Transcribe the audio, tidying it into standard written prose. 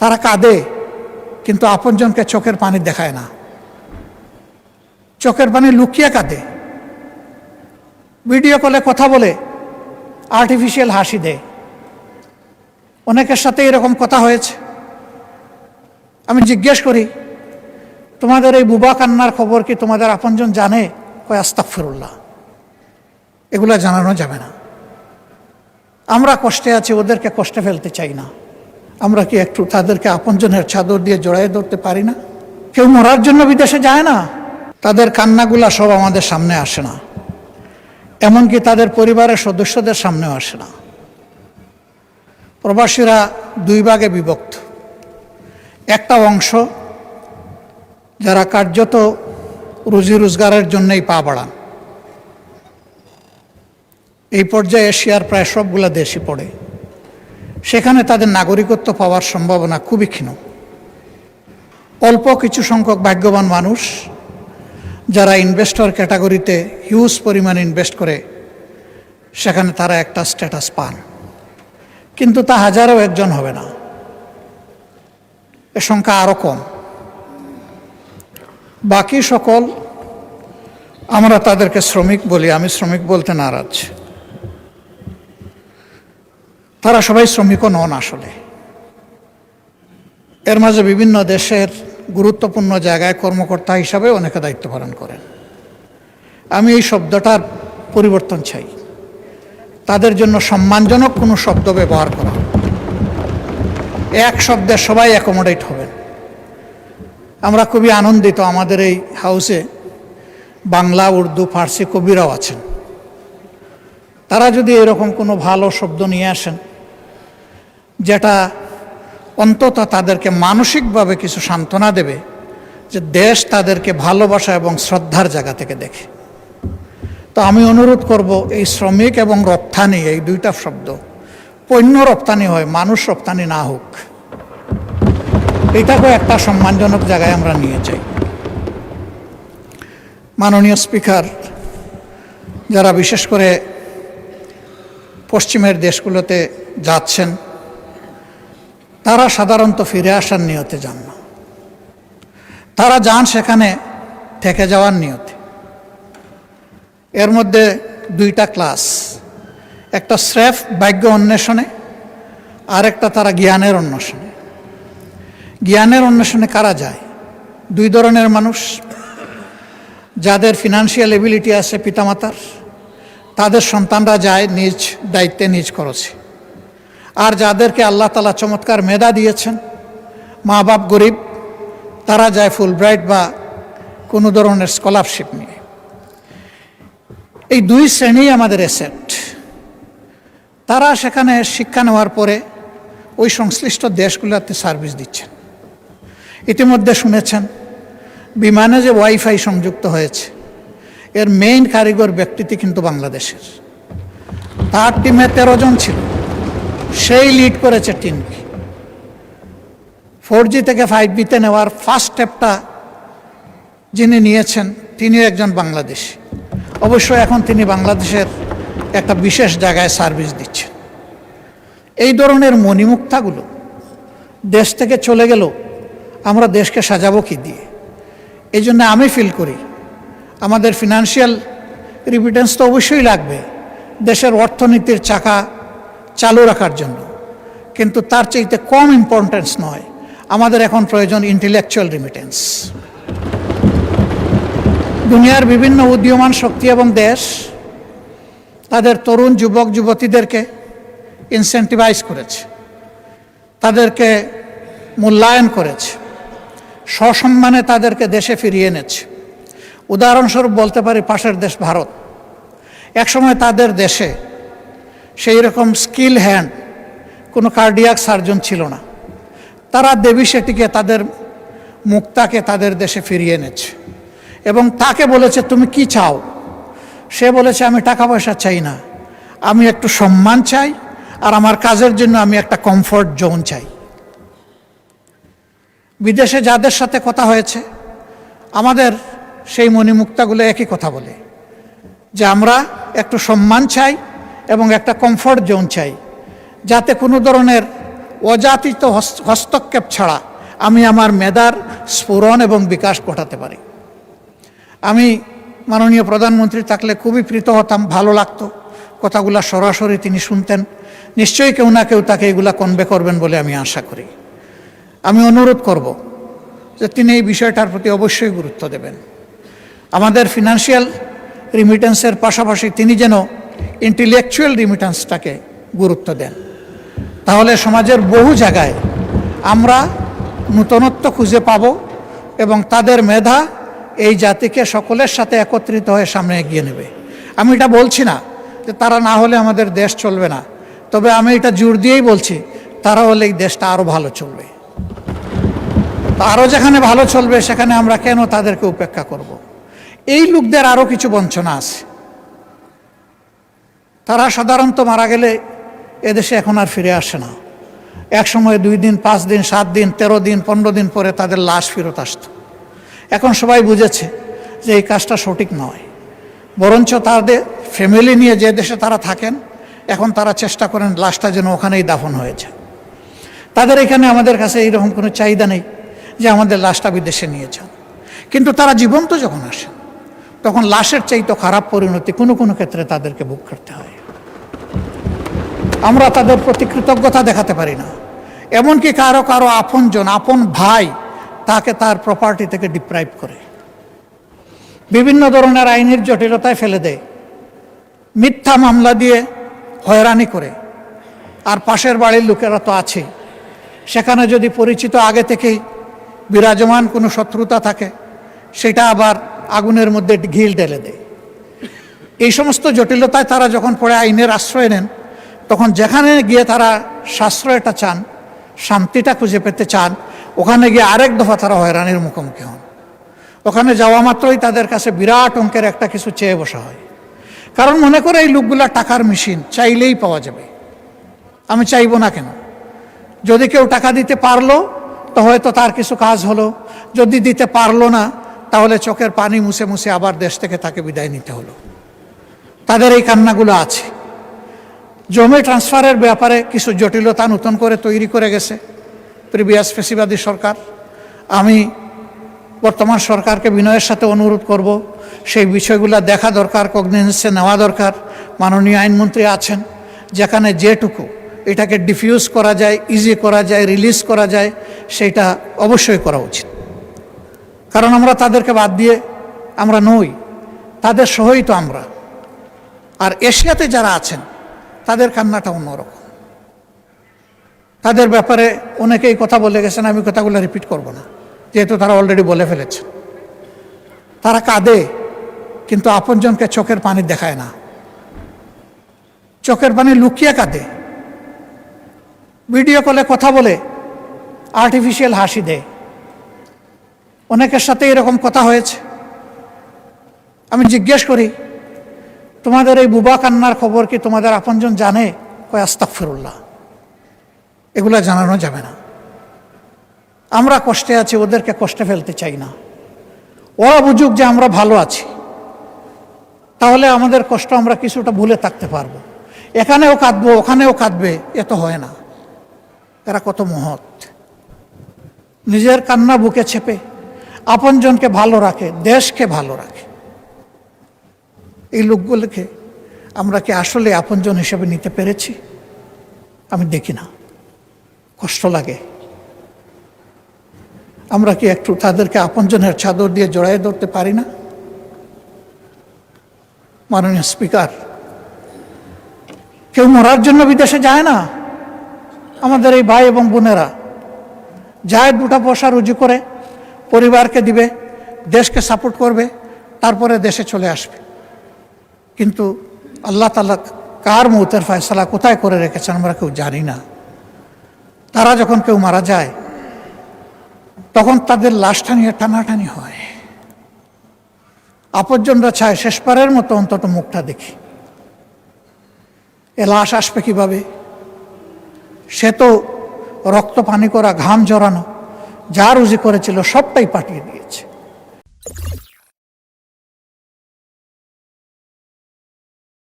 তারা কাঁদে, কিন্তু আপনজনকে চোখের পানি দেখায় না, চোখের পানি লুকিয়ে কাঁদে। ভিডিও কলে কথা বলে আর্টিফিশিয়াল হাসি দেয়। অনেকের সাথে এরকম কথা হয়েছে। আমি জিজ্ঞেস করি, তোমাদের এই বুবা কান্নার খবর কি তোমাদের আপনজন জানে? কয় আস্তাগফিরুল্লাহ, এগুলা জানানো যাবে না। আমরা কষ্টে আছি, ওদেরকে কষ্টে ফেলতে চাই না। আমরা কি একটু তাদেরকে আপনজনের চাদর দিয়ে জড়াই ধরতে পারি না? কেউ মরার জন্য বিদেশে যায় না। তাদের কান্নাগুলা সব আমাদের সামনে আসে না, এমনকি তাদের পরিবারের সদস্যদের সামনেও আসে না। প্রবাসীরা দুই ভাগে বিভক্ত। একটা অংশ যারা কার্যত রুজি রোজগারের জন্যই পা বাড়ান, এই পর্যায়ে এশিয়ার প্রায় সবগুলা দেশই পড়ে। সেখানে তাদের নাগরিকত্ব পাওয়ার সম্ভাবনা খুবই ক্ষীণ। অল্প কিছু সংখ্যক ভাগ্যবান মানুষ যারা ইনভেস্টর ক্যাটাগরিতে হিউজ পরিমাণ ইনভেস্ট করে, সেখানে তারা একটা স্ট্যাটাস পান, কিন্তু তা হাজারেও একজন হবে না, এ সংখ্যা আরও কম। বাকি সকল, আমরা তাদেরকে শ্রমিক বলি, আমি শ্রমিক বলতে নারাজ। তারা সবাই শ্রমিকও নন আসলে। এর মাঝে বিভিন্ন দেশের গুরুত্বপূর্ণ জায়গায় কর্মকর্তা হিসাবে অনেকে দায়িত্ব পালন করেন। আমি এই শব্দটার পরিবর্তন চাই, তাদের জন্য সম্মানজনক কোনো শব্দ ব্যবহার করা। এক শব্দে সবাই অ্যাকোমোডেট হবেন। আমরা খুবই আনন্দিত, আমাদের এই হাউসে বাংলা, উর্দু, ফার্সি কবিরাও আছেন। তারা যদি এরকম কোনো ভালো শব্দ নিয়ে আসেন, যেটা অন্তত তাদেরকে মানসিকভাবে কিছু সান্ত্বনা দেবে, যে দেশ তাদেরকে ভালোবাসা এবং শ্রদ্ধার জায়গা থেকে দেখে। তো আমি অনুরোধ করব, এই শ্রমিক এবং রপ্তানি, এই দুইটা শব্দ পণ্য রপ্তানি হয়, মানুষ রপ্তানি না হোক। এটাকেও একটা সম্মানজনক জায়গায় আমরা নিয়ে যাই। মাননীয় স্পিকার, যারা বিশেষ করে পশ্চিমের দেশগুলোতে যাচ্ছেন, তারা সাধারণত ফিরে আসার নিয়তে যান না। তারা যান সেখানে থেকে যাওয়ার নিয়তে। এর মধ্যে দুইটা ক্লাস, একটা স্রেফ ভাগ্য অন্বেষণে, আর একটা তারা জ্ঞানের অন্বেষণে। জ্ঞানের অন্বেষণে কারা যায়? দুই ধরনের মানুষ। যাদের ফিনান্সিয়াল এবিলিটি আছে পিতামাতার, তাদের সন্তানরা যায় নিজ দায়িত্বে, নিজ খরচে। আর যাদেরকে আল্লাহ তাআলা চমৎকার মেধা দিয়েছেন, মা বাপ গরিব, তারা যায় ফুলব্রাইট বা কোনো ধরনের স্কলারশিপ নিয়ে। এই দুই শ্রেণী আমাদের অ্যাসেট। তারা সেখানে শিক্ষা নেওয়ার পরে ওই সংশ্লিষ্ট দেশগুলোতে সার্ভিস দিচ্ছেন। ইতিমধ্যে শুনেছেন বিমানে যে ওয়াইফাই সংযুক্ত হয়েছে, এর মেইন কারিগর ব্যক্তিটি কিন্তু বাংলাদেশের। তার টিমে 13 জন ছিল, সেই লিড করেছে টিমকে। 4G থেকে 5Gতে নেওয়ার ফার্স্ট স্টেপটা যিনি নিয়েছেন, তিনিও একজন বাংলাদেশি। অবশ্য এখন তিনি বাংলাদেশের একটা বিশেষ জায়গায় সার্ভিস দিচ্ছেন। এই ধরনের মণিমুক্তাগুলো দেশ থেকে চলে গেল, আমরা দেশকে সাজাবো কি দিয়ে? এই জন্য আমি ফিল করি আমাদের ফিনান্সিয়াল রিমিটেন্স তো অবশ্যই লাগবে দেশের অর্থনীতির চাকা চালু রাখার জন্য, কিন্তু তার চাইতে কম ইম্পর্টেন্স নয়, আমাদের এখন প্রয়োজন ইন্টেলেকচুয়াল রিমিটেন্স। দুনিয়ার বিভিন্ন উদীয়মান শক্তি এবং দেশ তাদের তরুণ যুবক যুবতীদেরকে ইনসেন্টিভাইজ করেছে, তাদেরকে মূল্যায়ন করেছে, সসম্মানে তাদেরকে দেশে ফিরিয়ে এনেছে। উদাহরণস্বরূপ বলতে পারি পাশের দেশ ভারত। একসময় তাদের দেশে সেই রকম স্কিল হ্যান্ড কোনো কার্ডিয়াক সার্জন ছিল না। তারা দেবী সেটিকে, তাদের মুক্তাকে তাদের দেশে ফিরিয়ে এনেছে এবং তাকে বলেছে তুমি কি চাও? সে বলেছে আমি টাকা পয়সা চাই না, আমি একটু সম্মান চাই, আর আমার কাজের জন্য আমি একটা কমফোর্ট জোন চাই। বিদেশে যাদের সাথে কথা হয়েছে, আমাদের সেই মণিমুক্তাগুলো একই কথা বলে যে আমরা একটু সম্মান চাই এবং একটা কমফোর্ট জোন চাই, যাতে কোনো ধরনের অযাচিত হস্তক্ষেপ ছাড়া আমি আমার মেধার স্ফুরণ এবং বিকাশ ঘটাতে পারি। আমি মাননীয় প্রধানমন্ত্রী থাকলে খুবই প্রীত হতাম, ভালো লাগতো, কথাগুলো সরাসরি তিনি শুনতেন। নিশ্চয়ই কেউ না কেউ তাকে এগুলা কনভে করবেন বলে আমি আশা করি। আমি অনুরোধ করব যে তিনি এই বিষয়টার প্রতি অবশ্যই গুরুত্ব দেবেন। আমাদের ফিনান্সিয়াল রিমিটেন্সের পাশাপাশি তিনি যেন ইন্টেলেকচুয়াল রিমিটেন্সটাকে গুরুত্ব দেন। তাহলে সমাজের বহু জায়গায় আমরা নূতনত্ব খুঁজে পাব এবং তাদের মেধা এই জাতিকে সকলের সাথে একত্রিত হয়ে সামনে এগিয়ে নেবে। আমি এটা বলছি না যে তারা না হলে আমাদের দেশ চলবে না, তবে আমি এটা জোর দিয়েই বলছি তারা হলে এই দেশটা আরও ভালো চলবে। তো আরও যেখানে ভালো চলবে সেখানে আমরা কেন তাদেরকে উপেক্ষা করব? এই লোকদের আরও কিছু বঞ্চনা আছে। তারা সাধারণত মারা গেলে এদেশে এখন আর ফিরে আসে না। এক সময় 2 দিন, 5 দিন, 7 দিন, 13 দিন, 15 দিন পরে তাদের লাশ ফেরত আসত। এখন সবাই বুঝেছে যে এই কাজটা সঠিক নয়, বরঞ্চ তাদের ফ্যামিলি নিয়ে যে দেশে তারা থাকেন এখন তারা চেষ্টা করেন লাশটা যেন ওখানেই দাফন হয়েছে। তাদের এখানে আমাদের কাছে এইরকম কোনো চাহিদা নেই যে আমাদের লাশটা বিদেশে নিয়ে যান। কিন্তু তারা জীবন্ত যখন আসেন তখন লাশের চাইতে খারাপ পরিণতি কোনো কোনো ক্ষেত্রে তাদেরকে ভোগ করতে হয়। আমরা তাদের প্রতি কৃতজ্ঞতা দেখাতে পারি না। এমনকি কারো কারো আপনজন, আপন ভাই তাকে তার প্রপার্টি থেকে ডিপ্রাইভ করে, বিভিন্ন ধরনের আইনের জটিলতায় ফেলে দেয়, মিথ্যা মামলা দিয়ে হয়রানি করে। আর পাশের বাড়ির লোকেরা তো আছে, সেখানে যদি পরিচিত আগে থেকেই বিরাজমান কোনো শত্রুতা থাকে সেটা আবার আগুনের মধ্যে ঘিল ঢেলে দেয়। এই সমস্ত জটিলতায় তারা যখন পড়ে আইনের আশ্রয় নেন, তখন যেখানে গিয়ে তারা সাশ্রয়টা চান, শান্তিটা খুঁজে পেতে চান, ওখানে গিয়ে আরেক দফা তারা হয়রানির মুখোমুখি হন। ওখানে যাওয়া মাত্রই তাদের কাছে বিরাট অঙ্কের একটা কিছু চেয়ে বসা হয়, কারণ মনে করে এই লোকগুলা টাকার মেশিন, চাইলেই পাওয়া যাবে। আমি চাইব না কেন? যদি কেউ টাকা দিতে পারলো তো হয়তো তার কিছু কাজ হলো, যদি দিতে পারলো না তাহলে চোখের পানি মুছে মুছে আবার দেশ থেকে তাকে বিদায় নিতে হলো। তাদের এই কান্নাগুলো আছে। জমি ট্রান্সফারের ব্যাপারে কিছু জটিলতা নতুন করে তৈরি করে গেছে প্রিভিয়াস ফ্যাসিবাদী সরকার। আমি বর্তমান সরকারকে বিনয়ের সাথে অনুরোধ করব, সেই বিষয়গুলো দেখা দরকার, কগনিজেন্সে নেওয়া দরকার। মাননীয় আইনমন্ত্রী আছেন, যেখানে যেটুকু এটাকে ডিফিউজ করা যায়, ইজি করা যায়, রিলিজ করা যায়, সেটা অবশ্যই করা উচিত। কারণ আমরা তাদেরকে বাদ দিয়ে আমরা নই, তাদের সহই তো আমরা। আর এশিয়াতে যারা আছেন তাদের কান্নাটা অন্যরকম। তাদের ব্যাপারে অনেকেই কথা বলে গেছেন, আমি কথাগুলো রিপিট করব না, যেহেতু তারা অলরেডি বলে ফেলেছে। তারা কাঁদে কিন্তু আপনজনকে চোখের পানি দেখায় না, চোখের পানি লুকিয়ে কাঁদে। ভিডিও কলে কথা বলে আর্টিফিশিয়াল হাসি দেয়। অনেকের সাথে এরকম কথা হয়েছে। আমি জিজ্ঞেস করি, তোমাদের এই বুবা কান্নার খবর কি তোমাদের আপনজন জানে? কয় আস্তাগফিরুল্লাহ, এগুলা জানানো যাবে না। আমরা কষ্টে আছি, ওদেরকে কষ্টে ফেলতে চাই না। ওরা বুঝুক যে আমরা ভালো আছি, তাহলে আমাদের কষ্ট আমরা কিছুটা ভুলে থাকতে পারবো। এখানেও কাঁদবো, ওখানেও কাঁদবে, এ তো হয় না। এরা কত মহৎ, নিজের কান্না বুকে চেপে আপনজনকে ভালো রাখে, দেশকে ভালো রাখে। এই লোকগুলোকে আমরা কি আসলে আপনজন হিসেবে নিতে পেরেছি? আমি দেখি না, কষ্ট লাগে। আমরা কি একটু তাদেরকে আপনজনের চাদর দিয়ে জড়াই ধরতে পারি না? মাননীয় স্পিকার, কেউ মরার জন্য বিদেশে যায় না। আমাদের এই ভাই এবং বোনেরা যায়, 2টা পয়সা রুজি করে পরিবারকে দিবে, দেশকে সাপোর্ট করবে, তারপরে দেশে চলে আসবে। কিন্তু আল্লাহ তাআলা কার মৌতের ফয়সালা কোথায় করে রেখেছেন আমরা কেউ জানি না। তারা যখন কেউ মারা যায় তখন তাদের লাশটা নিয়ে টানাটানি হয়। আপনজনরা চায় শেষবারের মতো অন্তত মুখটা দেখি। এ লাশ আসবে কিভাবে? সে তো রক্ত পানি করা, ঘাম জড়ানো, যা রুজি করেছিল সবটাই পাঠিয়ে দিয়েছে।